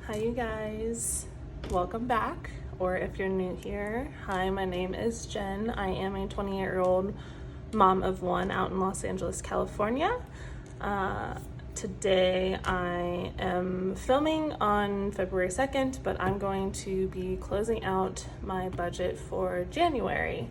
Hi you guys, welcome back, or if you're new here, hi, my name is Jen. I am a 28-year-old mom of one out in Los Angeles, California. Today I am filming on February 2nd, but I'm going to be closing out my budget for January.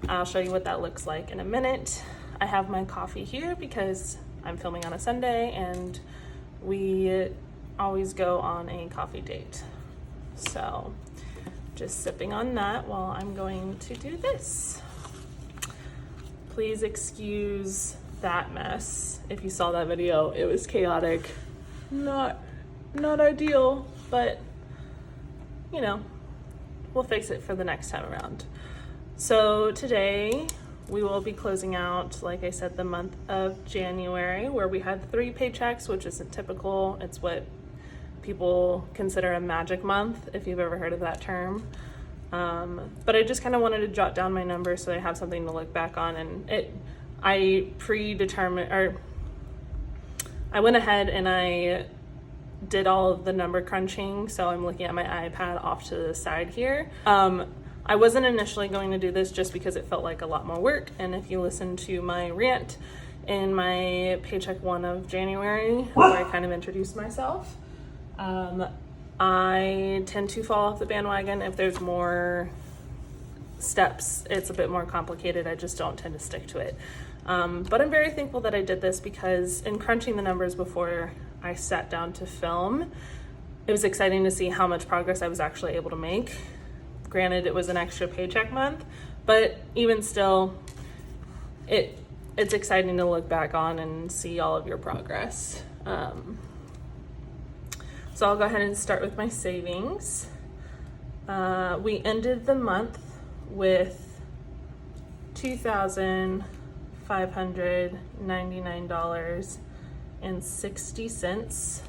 I'll show you what that looks like in a minute. I have my coffee here because I'm filming on a Sunday and we always go on a coffee date. So just sipping on that while I'm going to do this. Please excuse that mess. If you saw that video, it was chaotic. Not ideal, but you know, we'll fix it for the next time around. So today we will be closing out, like I said, the month of January, where we had 3 paychecks, which isn't typical. It's what people consider a magic month, if you've ever heard of that term. But I just kind of wanted to jot down my numbers so I have something to look back on. And I went ahead and I did all of the number crunching. So I'm looking at my iPad off to the side here. I wasn't initially going to do this just because it felt like a lot more work. And if you listen to my rant in my paycheck 1 of January, where I kind of introduced myself, I tend to fall off the bandwagon if there's more steps. It's a bit more complicated. I just don't tend to stick to it. But I'm very thankful that I did this because in crunching the numbers before I sat down to film, it was exciting to see how much progress I was actually able to make. Granted, it was an extra paycheck month, but even still, it's exciting to look back on and see all of your progress. So I'll go ahead and start with my savings. We ended the month with $2,599.60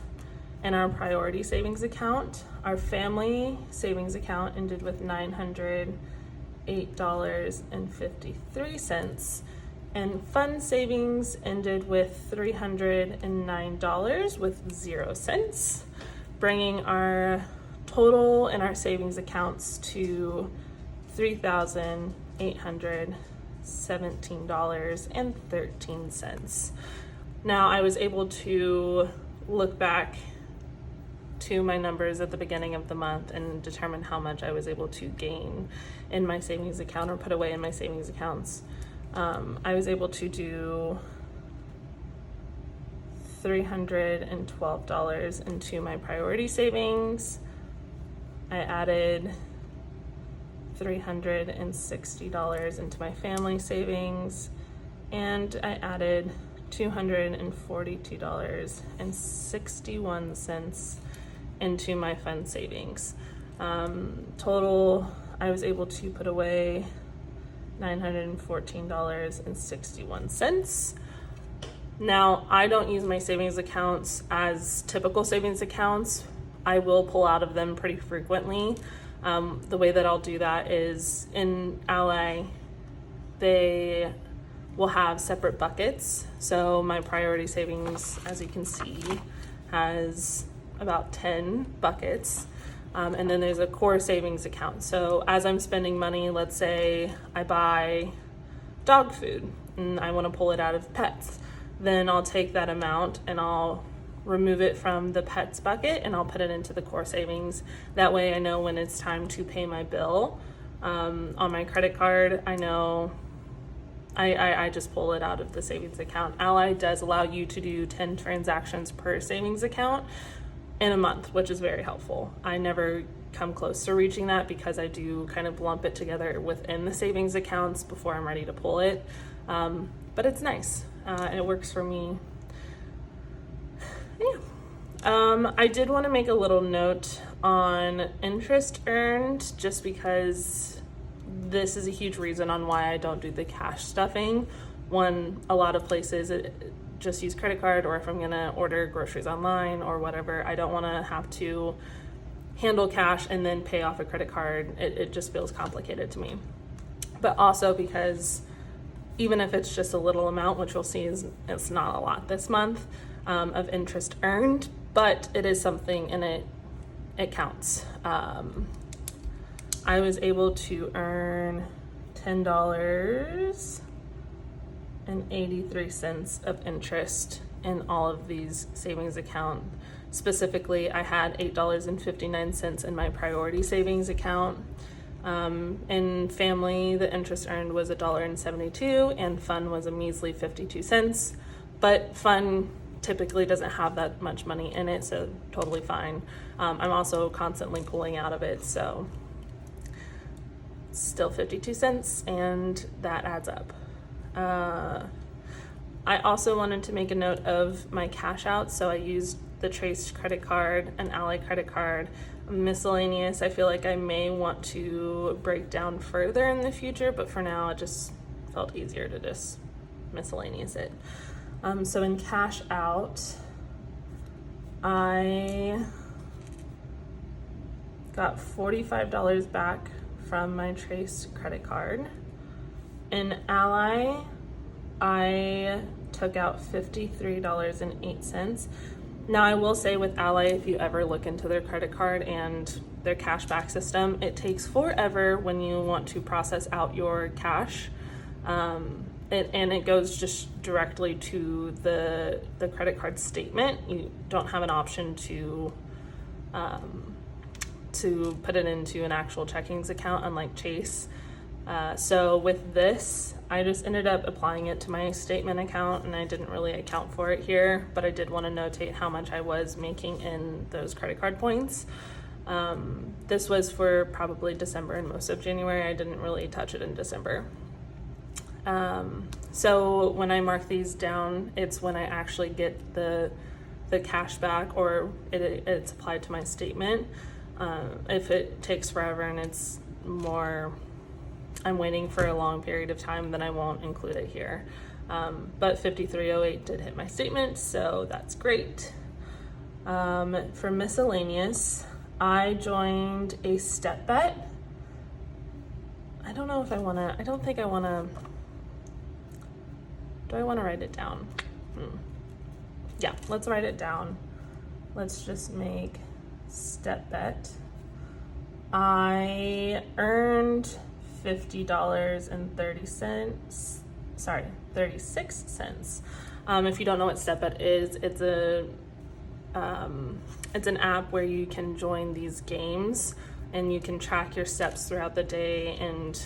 in our priority savings account. Our family savings account ended with $908.53, and fund savings ended with $309.00, bringing our total in our savings accounts to $3,817.13. Now, I was able to look back to my numbers at the beginning of the month and determine how much I was able to gain in my savings account or put away in my savings accounts. I was able to do $312 into my priority savings. I added $360 into my family savings, and I added $242.61 into my fund savings. Total, I was able to put away $914.61. Now, I don't use my savings accounts as typical savings accounts. I will pull out of them pretty frequently. The way that I'll do that is in Ally, they will have separate buckets. So my priority savings, as you can see, has about 10 buckets. And then there's a core savings account. So as I'm spending money, let's say I buy dog food and I want to pull it out of pets, then I'll take that amount and I'll remove it from the pets bucket and I'll put it into the core savings. That way I know when it's time to pay my bill on my credit card, I know I just pull it out of the savings account. Ally does allow you to do 10 transactions per savings account in a month, which is very helpful. I never come close to reaching that because I do kind of lump it together within the savings accounts before I'm ready to pull it. But it's nice. It works for me. Yeah. I did want to make a little note on interest earned, just because this is a huge reason on why I don't do the cash stuffing. One, a lot of places just use credit card, or if I'm gonna order groceries online or whatever, I don't want to have to handle cash and then pay off a credit card. It just feels complicated to me. But also because even if it's just a little amount, which we'll see is it's not a lot this month of interest earned, but it is something, and it counts. I was able to earn $10.83 of interest in all of these savings account. Specifically, I had $8.59 in my priority savings account. In family, the interest earned was $1.72, and fun was a measly 52 cents. But fun typically doesn't have that much money in it, so totally fine. I'm also constantly pulling out of it, so still 52 cents, and that adds up. I also wanted to make a note of my cash out, so I used the Trace credit card, an Ally credit card, miscellaneous. I feel like I may want to break down further in the future, but for now it just felt easier to just miscellaneous it. So in cash out, I got $45 back from my Trace credit card. In Ally, I took out $53.08. Now, I will say with Ally, if you ever look into their credit card and their cashback system, it takes forever when you want to process out your cash. And it goes just directly to the credit card statement. You don't have an option to put it into an actual checkings account, unlike Chase. So with this, I just ended up applying it to my statement account, and I didn't really account for it here, but I did want to notate how much I was making in those credit card points. This was for probably December and most of January. I didn't really touch it in December. So when I mark these down, it's when I actually get the cash back, or it's applied to my statement. If it takes forever and it's more, I'm waiting for a long period of time, then I won't include it here. But 5308 did hit my statement, so that's great. For miscellaneous, I joined a step bet. I don't know if I wanna, I don't think I wanna, do I wanna write it down? Yeah, let's write it down. Let's just make step bet. I earned $50.30, sorry, 36 cents. If you don't know what step bet is, it's an app where you can join these games and you can track your steps throughout the day, and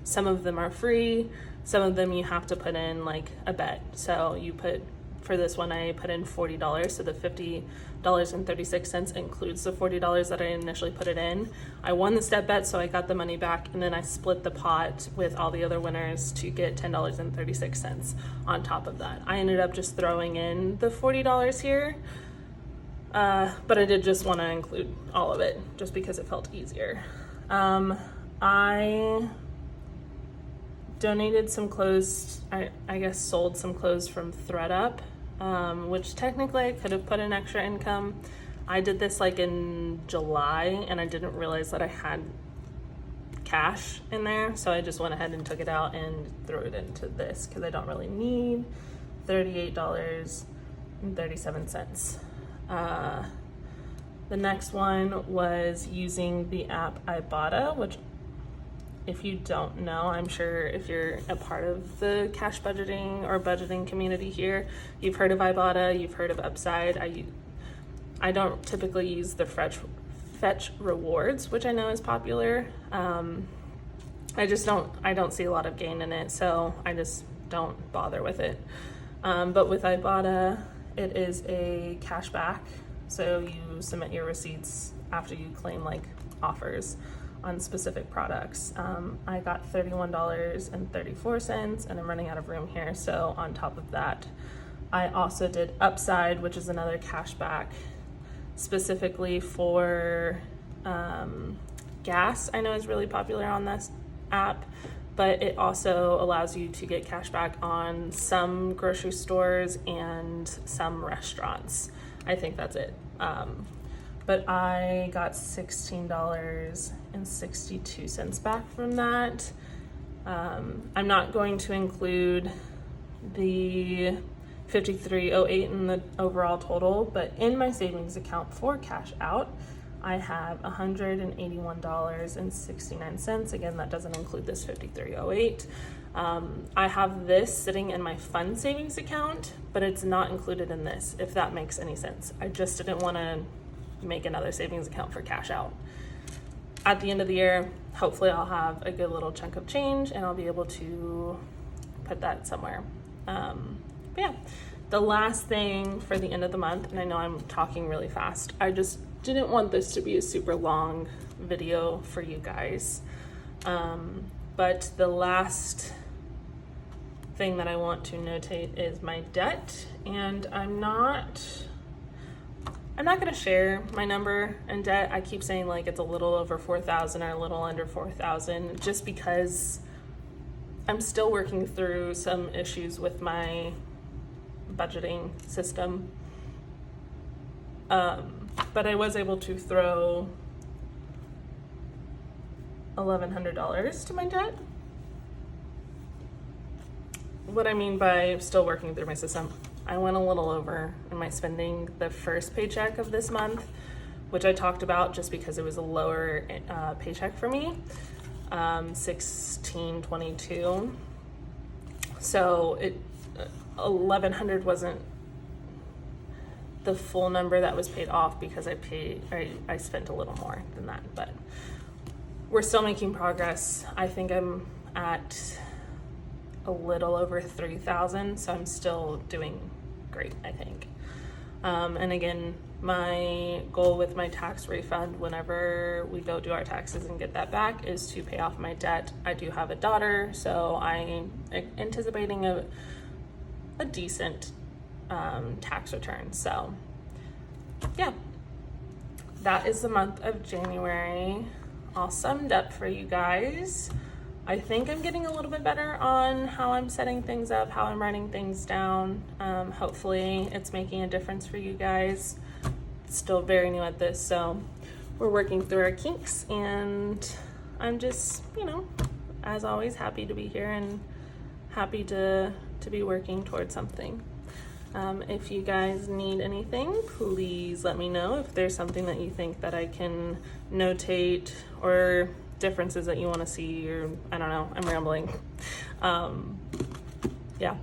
some of them are free, some of them you have to put in like a bet. So you put, for this one I put in $40, so the $50.36 includes the $40 that I initially put it in. I won the step bet, so I got the money back, and then I split the pot with all the other winners to get $10.36 on top of that. I ended up just throwing in the $40 here, but I did just want to include all of it just because it felt easier. I donated some clothes, I guess sold some clothes from ThredUp, which technically I could have put in extra income. I did this like in July, and I didn't realize that I had cash in there, so I just went ahead and took it out and threw it into this because I don't really need $38.37. The next one was using the app Ibotta, which, if you don't know, I'm sure if you're a part of the cash budgeting or budgeting community here, you've heard of Ibotta, you've heard of Upside. I don't typically use the Fetch Rewards, which I know is popular. I don't see a lot of gain in it, so I just don't bother with it. But with Ibotta, it is a cashback, so you submit your receipts after you claim like offers on specific products. I got $31.34, and I'm running out of room here, so on top of that, I also did Upside, which is another cashback specifically for gas. I know is really popular on this app, but it also allows you to get cash back on some grocery stores and some restaurants. I think that's it. But I got $16.62 back from that. I'm not going to include the $53.08 in the overall total, but in my savings account for cash out, I have $181.69. Again, that doesn't include this $53.08. I have this sitting in my fund savings account, but it's not included in this, if that makes any sense. I just didn't want to make another savings account for cash out. At the end of the year, hopefully I'll have a good little chunk of change and I'll be able to put that somewhere. But yeah, the last thing for the end of the month, and I know I'm talking really fast, I just didn't want this to be a super long video for you guys. But the last thing that I want to notate is my debt, and I'm not gonna share my number in debt. I keep saying like it's a little over 4,000 or a little under 4,000, just because I'm still working through some issues with my budgeting system. But I was able to throw $1,100 to my debt. What I mean by still working through my system, I went a little over in my spending the first paycheck of this month, which I talked about just because it was a lower paycheck for me, $1,622. So $1,100 wasn't the full number that was paid off because I spent a little more than that, but we're still making progress. I think I'm at a little over 3,000, so I'm still doing great, I think. And again, my goal with my tax refund, whenever we go do our taxes and get that back, is to pay off my debt. I do have a daughter, so I'm anticipating a decent tax return. So yeah, that is the month of January all summed up for you guys. I think I'm getting a little bit better on how I'm setting things up, how I'm writing things down. Hopefully it's making a difference for you guys. Still very new at this, so we're working through our kinks, and I'm just, as always, happy to be here and happy to be working towards something. If you guys need anything, please let me know. If there's something that you think that I can notate or differences that you want to see, or I don't know, I'm rambling. Yeah,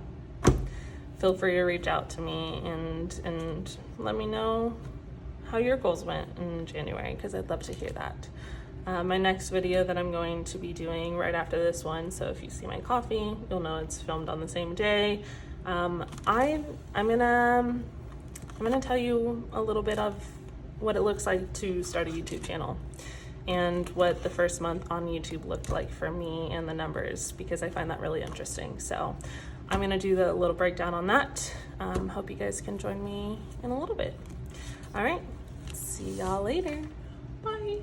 feel free to reach out to me and let me know how your goals went in January, because I'd love to hear that. My next video that I'm going to be doing right after this one, so if you see my coffee, you'll know it's filmed on the same day. I'm gonna tell you a little bit of what it looks like to start a YouTube channel and what the first month on YouTube looked like for me and the numbers, because I find that really interesting. So I'm gonna do the little breakdown on that. Hope you guys can join me in a little bit. All right, see y'all later. Bye.